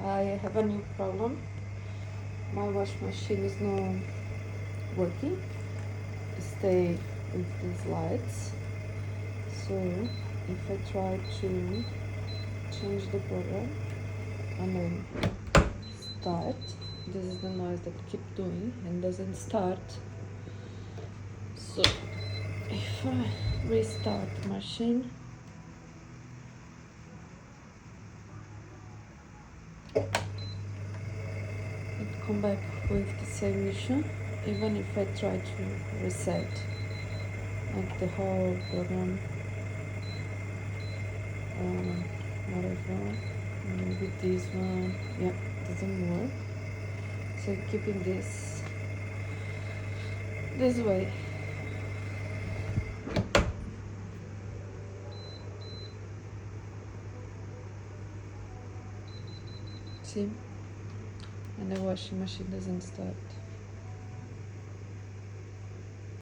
I have a new problem. My washing machine is not working. Stay with these lights. So if I try to change the program and then start, this is the noise that keep doing and doesn't start. So if I restart the machine, it come back with the same issue. Even if I try to reset like the whole program, whatever, maybe this one, yeah, doesn't work. So keeping this way. See, and the washing machine doesn't start.